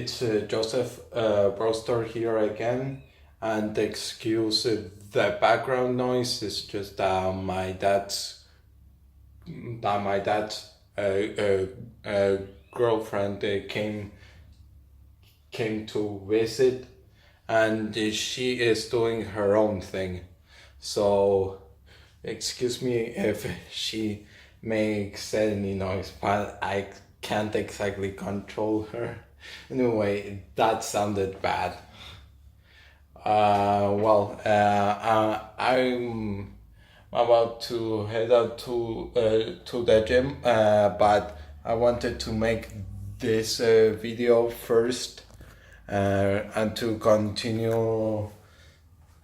It's Joseph Broster here again, and excuse the background noise. It's just my dad's uh, uh, uh, girlfriend came to visit, and she is doing her own thing. So excuse me if she makes any noise, but I can't exactly control her. Anyway, that sounded bad. I'm about to head out to the gym, but I wanted to make this video first, and to continue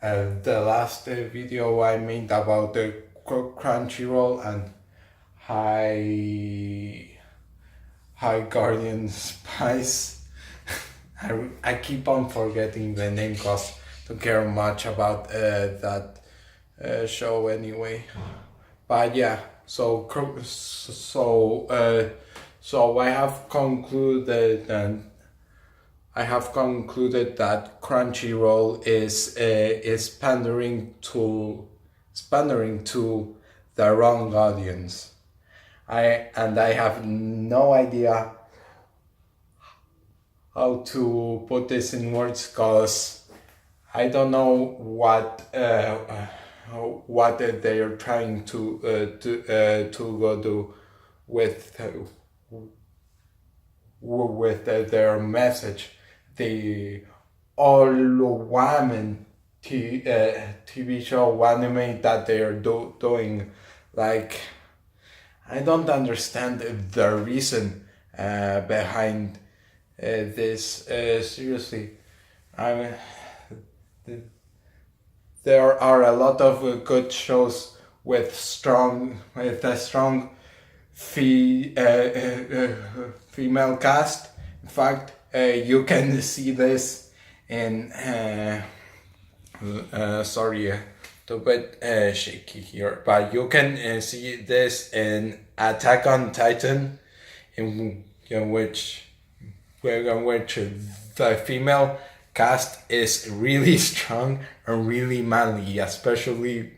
the last video I made about the Crunchyroll and High High Guardian Spice. I keep on forgetting the name because I don't care much about that show anyway. But yeah, so I have concluded that Crunchyroll is pandering to the wrong audience. I have no idea how to put this in words because I don't know what they are trying to go do with their message. The all woman TV show anime that they are doing, like, I don't understand the reason behind this. Seriously, I mean, there are a lot of good shows with a strong female cast. In fact, you can see this in sorry, a bit shaky here, but you can see this in Attack on Titan, in which the female cast is really strong and really manly, especially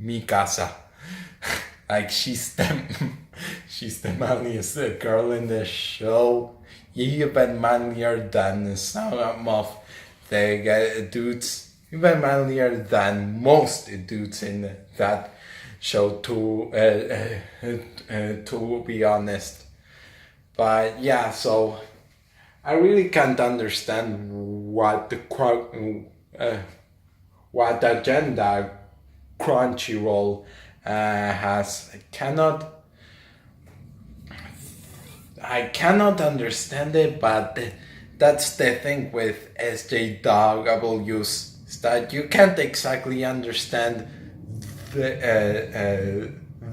Mikasa. Like, she's the manliest girl in the show, even manlier than some of the dudes, even manlier than most dudes in that show, to be honest. But yeah, so I really can't understand what agenda Crunchyroll has. I cannot understand it, but that's the thing with SJWs, is that you can't exactly understand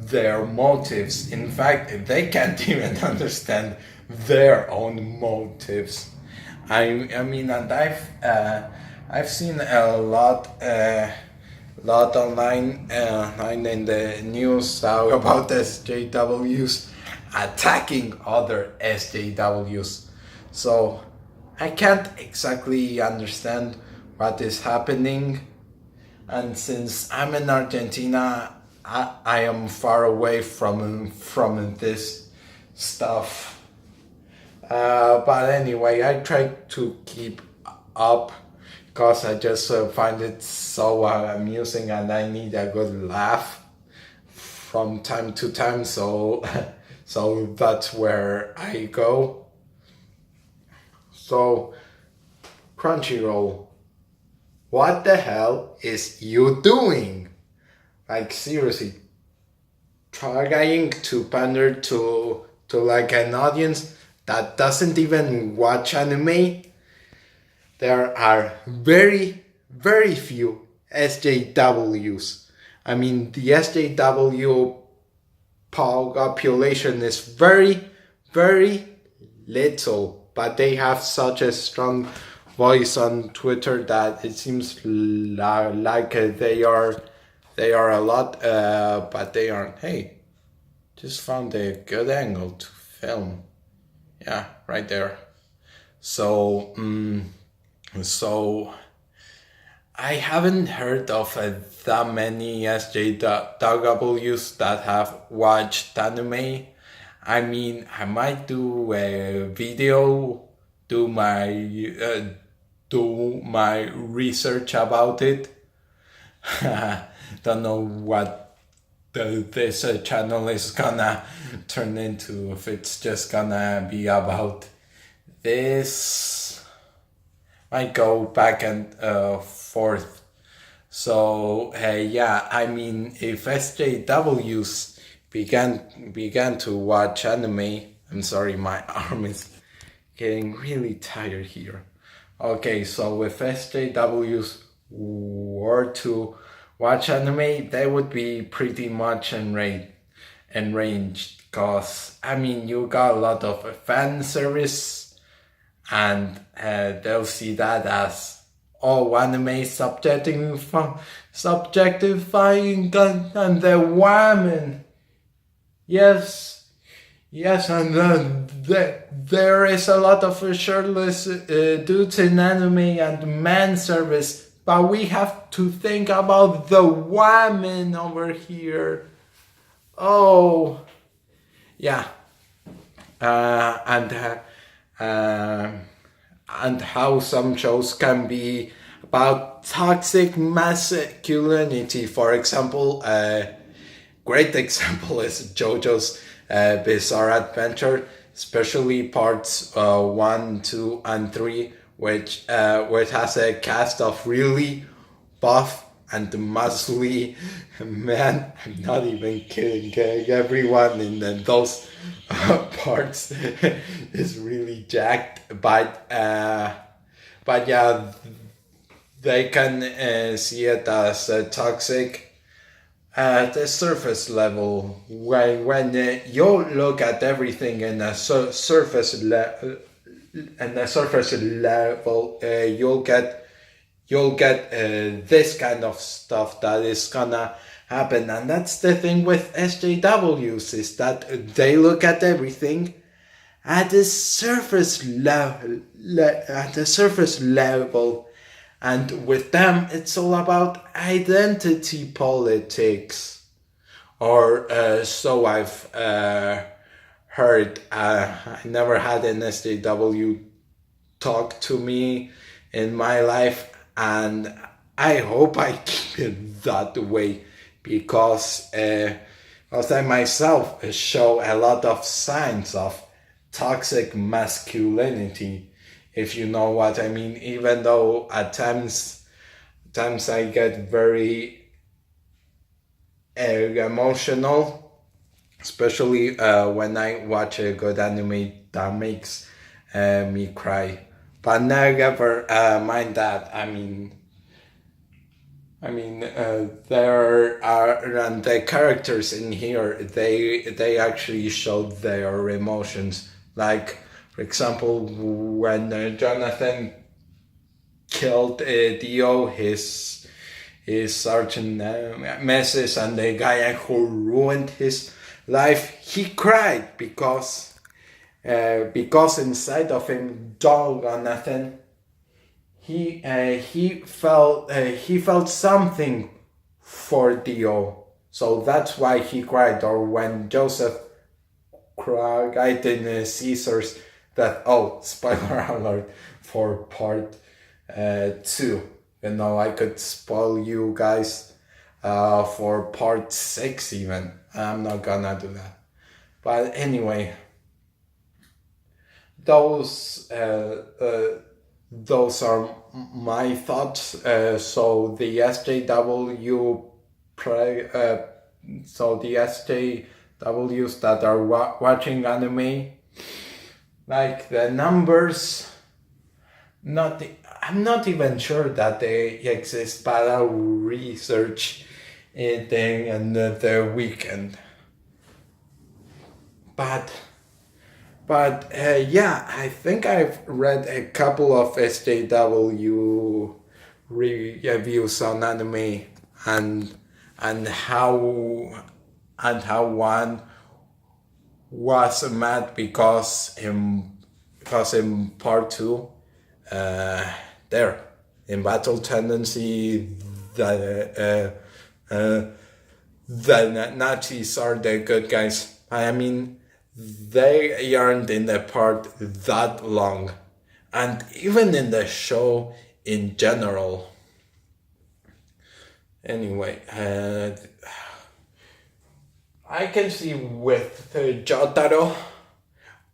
their motives. In fact, they can't even understand their own motives. I mean, and I've seen a lot online in the news about SJWs attacking other SJWs. So I can't exactly understand what is happening. And since I'm in Argentina, I am far away from this stuff. But anyway, I try to keep up because I just find it so amusing, and I need a good laugh from time to time. So so that's where I go. So Crunchyroll, what the hell is you doing? Like, seriously, trying to pander to like an audience that doesn't even watch anime. There are very few SJWs. I mean, the SJW population is very little, but they have such a strong voice on Twitter that it seems like they are a lot, but they aren't. Hey, just found a good angle to film. Yeah, right there. So so I haven't heard of that many SJWs that have watched anime. I mean, I might do a video, do my do my research about it. Don't know what this channel is gonna turn into. If it's just gonna be about this, might go back and forth. So yeah, I mean, if SJWs began to watch anime, I'm sorry, my arm is getting really tired here. Okay, so if SJWs were to watch anime, they would be pretty much enraged, cause I mean, you got a lot of fan service, and they'll see that as anime subjectifying and the women. Yes, yes, and there is a lot of shirtless dudes in anime and man service, but we have to think about the women over here. Oh, yeah, and how some shows can be about toxic masculinity. For example, great example is JoJo's Bizarre Adventure, especially parts 1, 2, and 3, which has a cast of really buff and muscly men. I'm not even kidding. Everyone in those parts is really jacked, but yeah, they can see it as toxic at the surface level. When you look at everything in a surface level, you'll get this kind of stuff that is gonna happen. And that's the thing with SJWs, is that they look at everything at the surface level, and with them it's all about identity politics, or so I've heard. I never had an SJW talk to me in my life, and I hope I keep it that way, because I myself show a lot of signs of toxic masculinity, if you know what I mean. Even though at times I get very emotional, especially when I watch a good anime that makes me cry. But never mind that. I mean, there are, and the characters in here, they actually showed their emotions. Like, for example, when Jonathan killed Dio, his sergeant Messes, and the guy who ruined his life, he cried because inside of him, Jonathan, he felt something for Dio, so that's why he cried. Or when Joseph cried in Caesar's, that, oh, spoiler alert for part 2. You know, I could spoil you guys for part 6 even. I'm not gonna do that. But anyway, those are my thoughts. So the SJWs that are watching anime, like the numbers, I'm not even sure that they exist, but I'll research it in the weekend. But yeah, I think I've read a couple of SJW reviews on anime, and how one was mad because because in part 2, there, in Battle Tendency, the Nazis are the good guys. I mean, they aren't in the part that long, and even in the show in general. Anyway, I can see with Jotaro,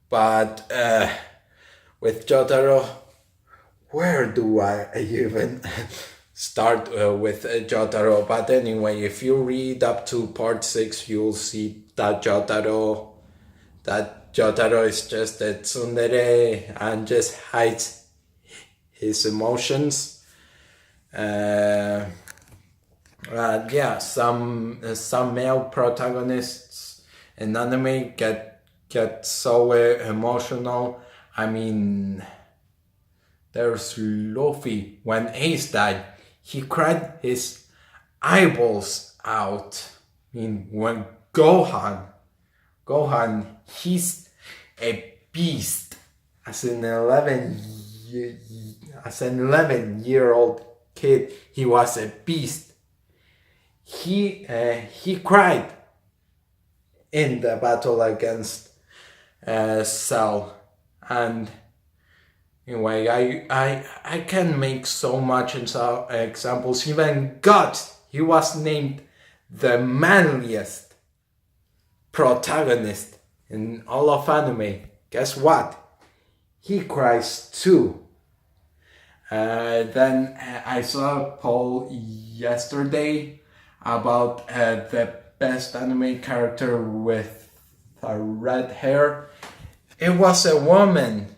but with Jotaro, where do I even start with Jotaro? But anyway, if you read up to part 6, you'll see that Jotaro is just a tsundere and just hides his emotions. Yeah, some male protagonists in anime get so emotional. I mean, there's Luffy. When Ace died, he cried his eyeballs out. I mean, when Gohan, he's a beast. As an 11-year-old kid, he was a beast. He cried in the battle against Cell, and anyway, I can make so much examples. Even Guts, he was named the manliest protagonist in all of anime. Guess what? He cries too. Then I saw a poll yesterday about the best anime character with red hair. It was a woman.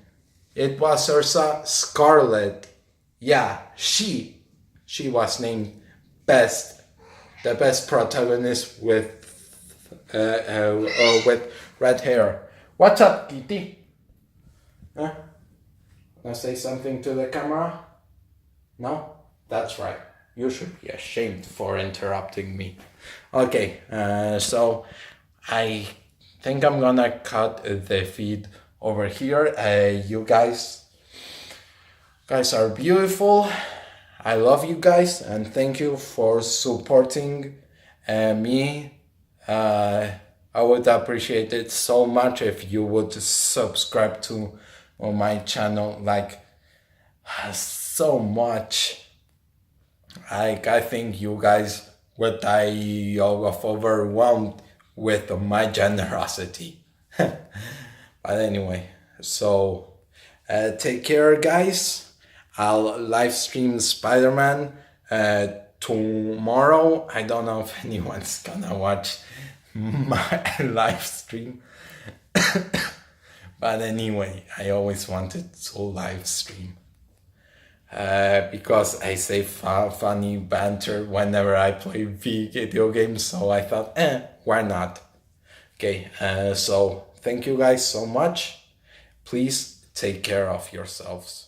It was Ursa Scarlet. Yeah, she was named the best protagonist with red hair. What's up, Kitty? Huh? Wanna say something to the camera? No? That's right. You should be ashamed for interrupting me. Okay, so I think I'm gonna cut the feed over here. You guys are beautiful. I love you guys, and thank you for supporting me. I would appreciate it so much if you would subscribe to my channel, like so much. I think you guys would die of overwhelmed with my generosity. But anyway, so take care, guys. I'll live stream Spider-Man tomorrow. I don't know if anyone's gonna watch my live stream. But anyway, I always wanted to live stream. Because I say funny banter whenever I play video games, so I thought, why not? Okay, so thank you guys so much. Please take care of yourselves.